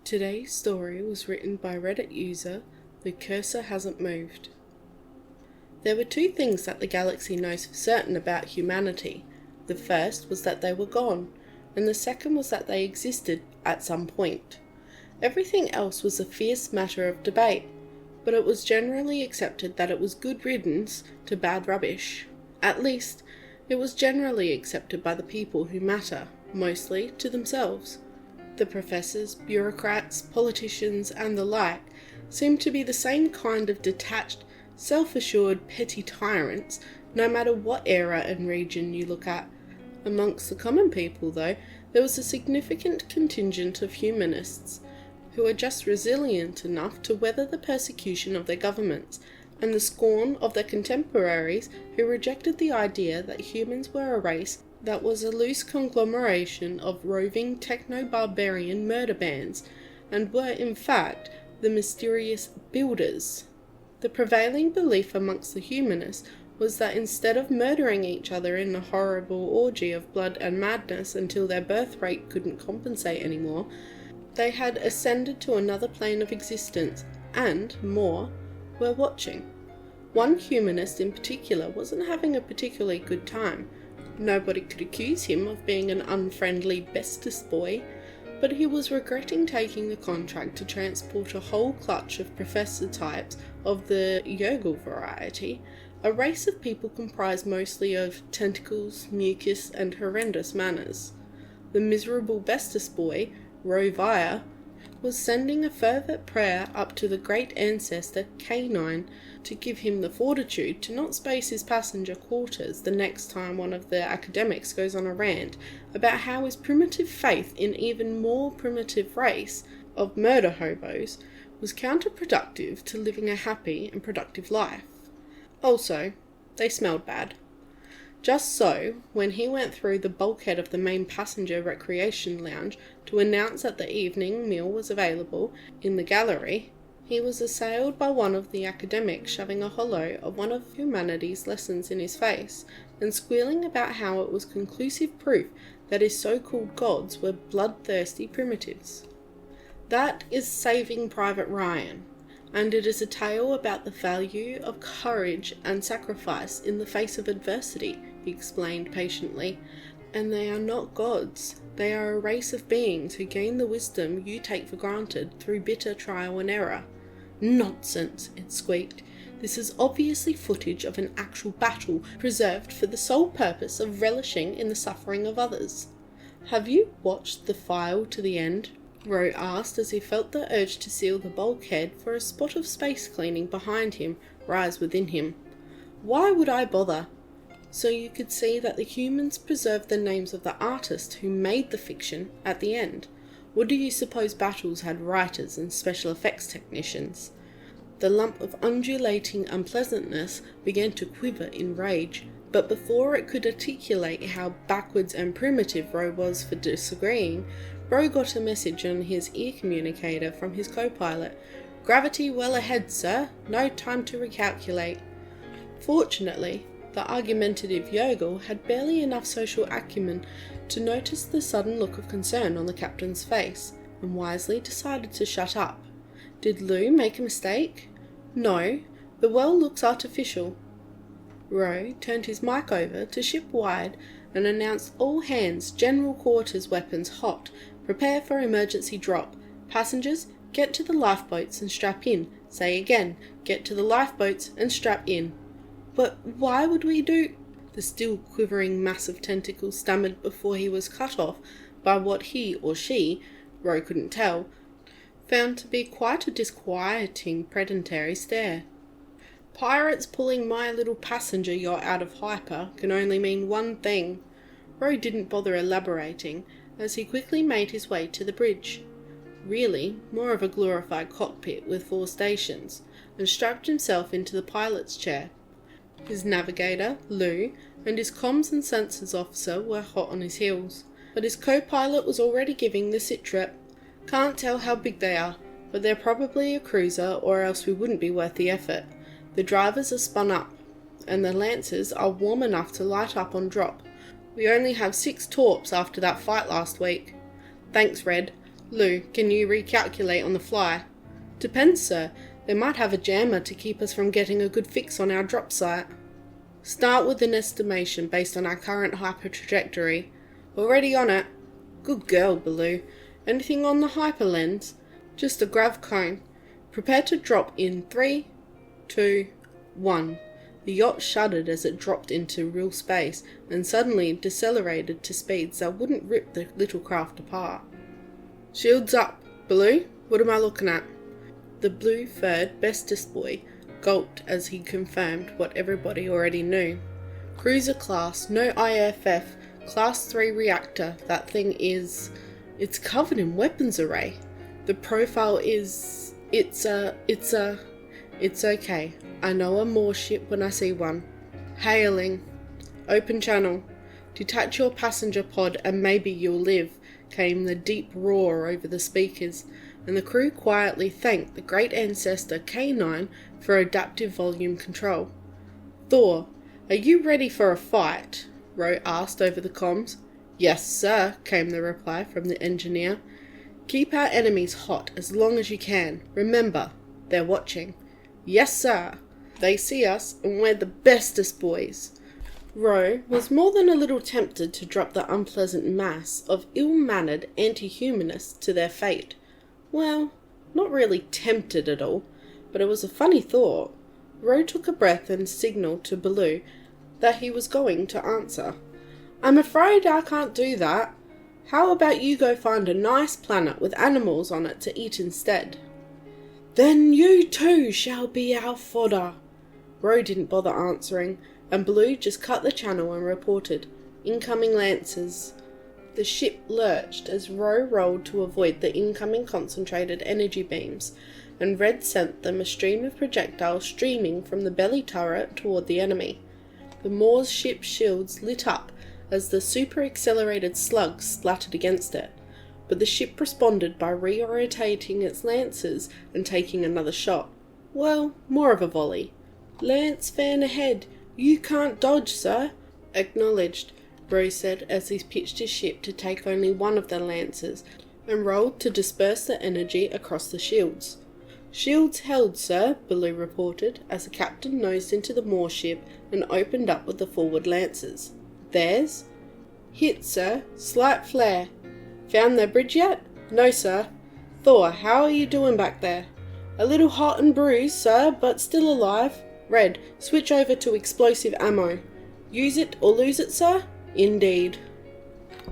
Today's story was written by Reddit user TheCurserHasntMoved. There were two things that the galaxy knows for certain about humanity. The first was that they were gone, and the second was that they existed at some point. Everything else was a fierce matter of debate, but it was generally accepted that it was good riddance to bad rubbish. At least, it was generally accepted by the people who matter, mostly to themselves. The professors, bureaucrats, politicians, and the like seemed to be the same kind of detached, self-assured, petty tyrants, no matter what era and region you look at. Amongst the common people, though, there was a significant contingent of humanists, who were just resilient enough to weather the persecution of their governments, and the scorn of their contemporaries who rejected the idea that humans were a race that was a loose conglomeration of roving techno-barbarian murder bands, and were in fact the mysterious builders. The prevailing belief amongst the humanists was that instead of murdering each other in a horrible orgy of blood and madness until their birth rate couldn't compensate anymore, they had ascended to another plane of existence and, more, were watching. One humanist in particular wasn't having a particularly good time. Nobody could accuse him of being an unfriendly bestest boy, but he was regretting taking the contract to transport a whole clutch of professor types of the Yogel variety, a race of people comprised mostly of tentacles, mucus, and horrendous manners. The miserable bestest boy, Rovia, was sending a fervent prayer up to the great ancestor K9 to give him the fortitude to not space his passenger quarters the next time one of the academics goes on a rant about how his primitive faith in even more primitive race of murder hobos was counterproductive to living a happy and productive life. Also, they smelled bad. Just so, when he went through the bulkhead of the main passenger recreation lounge to announce that the evening meal was available in the gallery, he was assailed by one of the academics shoving a hollow of one of humanity's lessons in his face and squealing about how it was conclusive proof that his so-called gods were bloodthirsty primitives. That is Saving Private Ryan, and it is a tale about the value of courage and sacrifice in the face of adversity, he explained patiently. And they are not gods. They are a race of beings who gain the wisdom you take for granted through bitter trial and error. Nonsense, it squeaked. This is obviously footage of an actual battle preserved for the sole purpose of relishing in the suffering of others. Have you watched the file to the end? Ro asked as he felt the urge to seal the bulkhead for a spot of space cleaning behind him rise within him. Why would I bother? So you could see that the humans preserved the names of the artist who made the fiction at the end. Or do you suppose battles had writers and special effects technicians? The lump of undulating unpleasantness began to quiver in rage, but before it could articulate how backwards and primitive Ro was for disagreeing, Ro got a message on his ear communicator from his co-pilot. "Gravity well ahead, sir. No time to recalculate." Fortunately, the argumentative Yogel had barely enough social acumen to notice the sudden look of concern on the captain's face, and wisely decided to shut up. Did Lou make a mistake? No, the well looks artificial. Ro turned his mic over to ship wide and announced all hands, general quarters weapons hot, prepare for emergency drop. Passengers, get to the lifeboats and strap in. Say again, get to the lifeboats and strap in. But why would we do? The still quivering mass of tentacles stammered before he was cut off by what he or she, Ro couldn't tell, found to be quite a disquieting predatory stare. Pirates pulling my little passenger yacht out of hyper can only mean one thing. Ro didn't bother elaborating, as he quickly made his way to the bridge. Really, more of a glorified cockpit with 4 stations, and strapped himself into the pilot's chair. His navigator, Lou, and his comms and sensors officer were hot on his heels, but his co-pilot was already giving the sit-rep. "Can't tell how big they are, but they're probably a cruiser or else we wouldn't be worth the effort. The drivers are spun up, and the lancers are warm enough to light up on drop. We only have 6 torps after that fight last week." "Thanks, Red. Lou, can you recalculate on the fly? Depends, sir. They might have a jammer to keep us from getting a good fix on our drop site. Start with an estimation based on our current hyper trajectory. Already on it. Good girl, Baloo. Anything on the hyperlens? Just a grav cone. Prepare to drop in 3, 2, 1. The yacht shuddered as it dropped into real space and suddenly decelerated to speeds that wouldn't rip the little craft apart. Shields up, Baloo. What am I looking at? The blue-furred bestest boy gulped as he confirmed what everybody already knew. Cruiser class, no IFF, class 3 reactor. That thing is... It's covered in weapons array. The profile is... It's okay. I know a Moor ship when I see one. Hailing. Open channel. Detach your passenger pod and maybe you'll live, came the deep roar over the speakers, and the crew quietly thanked the great ancestor K9 for adaptive volume control. Thor, are you ready for a fight? Ro asked over the comms. Yes, sir, came the reply from the engineer. Keep our enemies hot as long as you can. Remember, they're watching. Yes, sir. They see us, and we're the bestest boys. Ro was more than a little tempted to drop the unpleasant mass of ill-mannered anti-humanists to their fate. Well, not really tempted at all, but it was a funny thought. Ro took a breath and signalled to Baloo that he was going to answer. I'm afraid I can't do that. How about you go find a nice planet with animals on it to eat instead? Then you too shall be our fodder. Ro didn't bother answering, and Baloo just cut the channel and reported, incoming lancers. The ship lurched as Ro rolled to avoid the incoming concentrated energy beams, and Red sent them a stream of projectiles streaming from the belly turret toward the enemy. The Moor's ship's shields lit up as the super-accelerated slugs splattered against it, but the ship responded by reorientating its lancers and taking another shot. Well, more of a volley. Lance fan ahead. You can't dodge, sir. Acknowledged, Ro said as he pitched his ship to take only one of the lancers and rolled to disperse the energy across the shields. Shields held, sir, Baloo reported as the captain nosed into the Moor ship and opened up with the forward lancers. Theirs? Hit, sir. Slight flare. Found their bridge yet? No, sir. Thor, how are you doing back there? A little hot and bruised, sir, but still alive. Red, switch over to explosive ammo. Use it or lose it, sir? Indeed.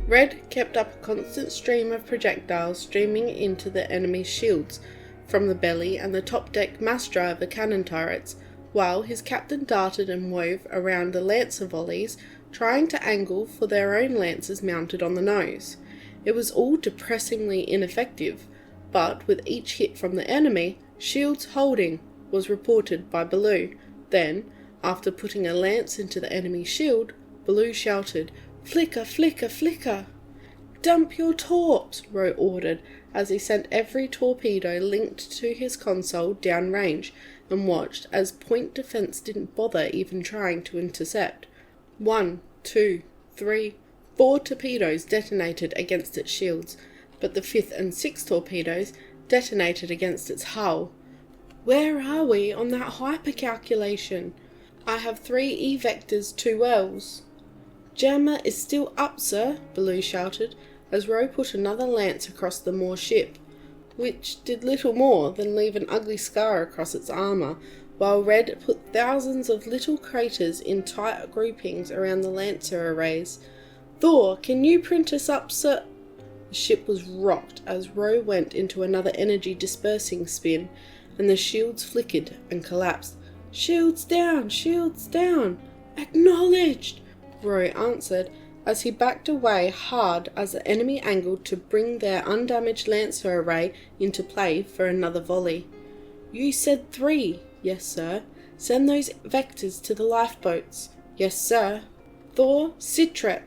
Red kept up a constant stream of projectiles streaming into the enemy's shields from the belly and the top deck mass driver cannon turrets, while his captain darted and wove around the lancer volleys, trying to angle for their own lancers mounted on the nose. It was all depressingly ineffective, but with each hit from the enemy, shields holding, was reported by Baloo. Then, after putting a lance into the enemy's shield, Baloo shouted, Flicker, flicker, flicker! Dump your torps, Ro ordered, as he sent every torpedo linked to his console downrange, and watched as point defense didn't bother even trying to intercept. 1, 2, 3, 4 torpedoes detonated against its shields, but the 5th and 6th torpedoes detonated against its hull. Where are we on that hypercalculation? I have 3 E-vectors, 2 Ls. Jammer is still up, sir, Baloo shouted, as Ro put another lance across the Moor ship, which did little more than leave an ugly scar across its armour, while Red put thousands of little craters in tight groupings around the lancer arrays. Thor, can you print us up, sir? The ship was rocked as Ro went into another energy dispersing spin, and the shields flickered and collapsed. Shields down! Shields down! Acknowledged! Ro answered, as he backed away hard as the enemy angled to bring their undamaged lancer array into play for another volley. You said 3. Yes, sir. Send those vectors to the lifeboats. Yes, sir. Thor, Sitrep.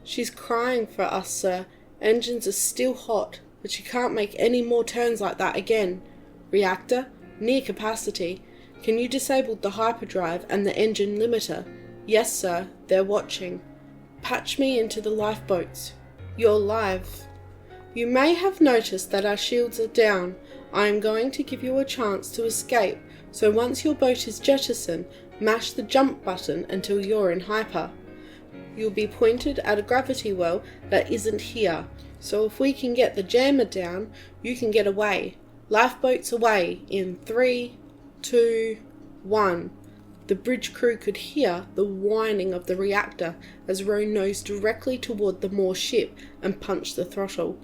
She's crying for us, sir. Engines are still hot, but she can't make any more turns like that again. Reactor, near capacity. Can you disable the hyperdrive and the engine limiter? Yes, sir. They're watching. Patch me into the lifeboats. You're live. You may have noticed that our shields are down. I am going to give you a chance to escape, so once your boat is jettisoned, mash the jump button until you're in hyper. You'll be pointed at a gravity well that isn't here, so if we can get the jammer down, you can get away. Lifeboats away in 3, 2, 1. The bridge crew could hear the whining of the reactor as Roe nosed directly toward the Moor ship and punched the throttle.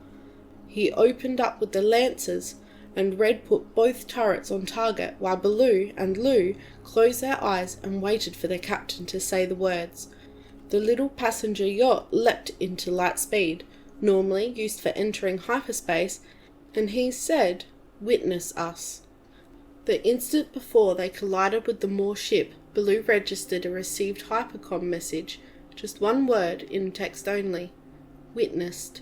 He opened up with the lancers, and Red put both turrets on target while Baloo and Lou closed their eyes and waited for their captain to say the words. The little passenger yacht leapt into light speed, normally used for entering hyperspace, and he said, "Witness us." The instant before they collided with the Moor ship, Baloo registered a received hypercom message, just one word in text only: "Witnessed."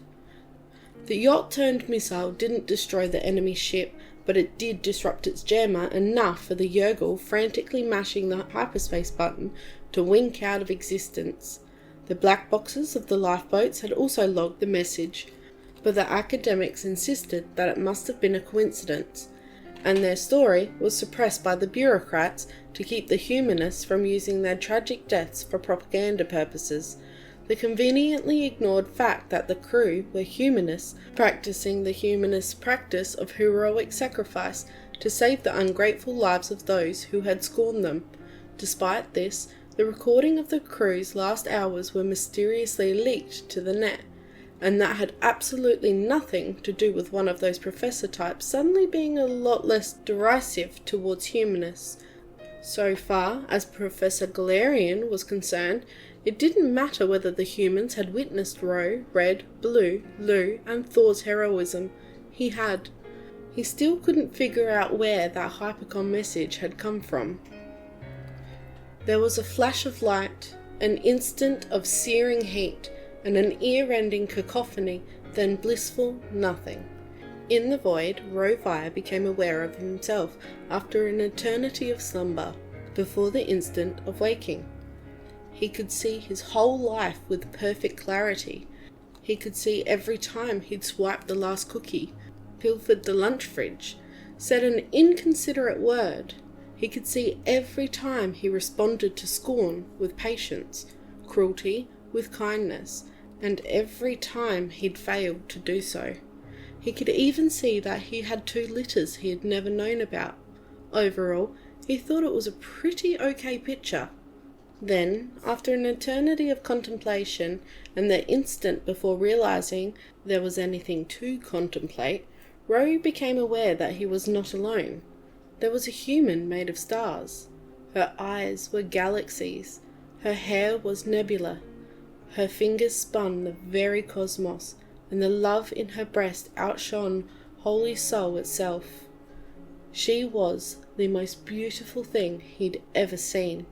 The yacht-turned missile didn't destroy the enemy ship, but it did disrupt its jammer enough for the Yergul frantically mashing the hyperspace button to wink out of existence. The black boxes of the lifeboats had also logged the message, but the academics insisted that it must have been a coincidence, and their story was suppressed by the bureaucrats to keep the humanists from using their tragic deaths for propaganda purposes. The conveniently ignored fact that the crew were humanists practicing the humanist practice of heroic sacrifice to save the ungrateful lives of those who had scorned them. Despite this, the recording of the crew's last hours were mysteriously leaked to the net, and that had absolutely nothing to do with one of those professor types suddenly being a lot less derisive towards humanists. So far as Professor Galarian was concerned, it didn't matter whether the humans had witnessed Ro, Red, Blue, Lou, and Thor's heroism. He had. He still couldn't figure out where that hypercom message had come from. There was a flash of light, an instant of searing heat, and an ear-rending cacophony, then blissful nothing. In the void, Rovire became aware of himself after an eternity of slumber, before the instant of waking. He could see his whole life with perfect clarity. He could see every time he'd swiped the last cookie, pilfered the lunch fridge, said an inconsiderate word. He could see every time he responded to scorn with patience, cruelty with kindness, and every time he'd failed to do so. He could even see that he had 2 litters he had never known about. Overall, he thought it was a pretty okay picture. Then, after an eternity of contemplation, and the instant before realizing there was anything to contemplate, Ro became aware that he was not alone. There was a human made of stars. Her eyes were galaxies. Her hair was nebula. Her fingers spun the very cosmos, and the love in her breast outshone Holy Soul itself. She was the most beautiful thing he'd ever seen.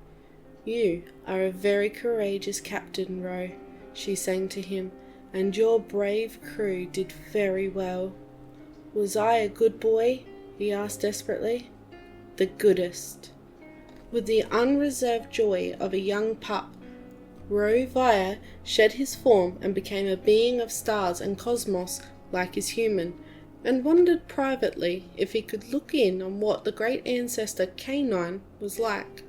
"You are a very courageous captain, Ro," she sang to him, "and your brave crew did very well." "Was I a good boy?" he asked desperately. "The goodest." With the unreserved joy of a young pup, Rovire shed his form and became a being of stars and cosmos like his human, and wondered privately if he could look in on what the great ancestor Canine was like.